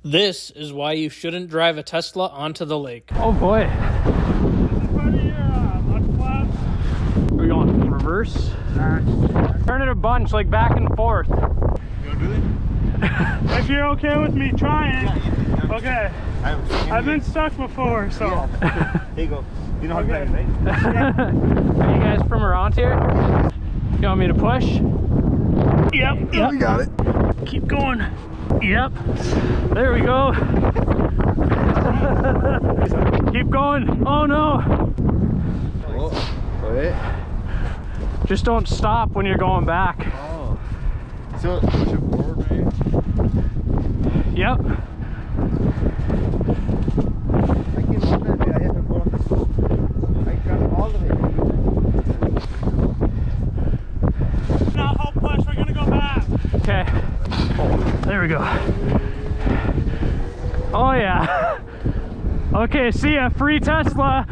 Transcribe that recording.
This is why you shouldn't drive a Tesla onto the lake. Oh boy. Is this part of your left flap? Are we going in reverse? Turn it a bunch, like back and forth. You wanna do it? If you're okay with me trying. Yeah, Okay. I've been stuck before, so. Yeah. There you go. You know how to drive, right? Are you guys from around here? You want me to push? Yep. We got it. Keep going. Yep. There we go. Keep going. Oh no. Oh, wait. Just don't stop when you're going back. Oh. So push it forward, right? Yep. I can move that way. I have to go on the slope. I got all the way. Now hold push, we're gonna go back. Okay. There we go. Oh yeah. Okay, see ya. Free Tesla.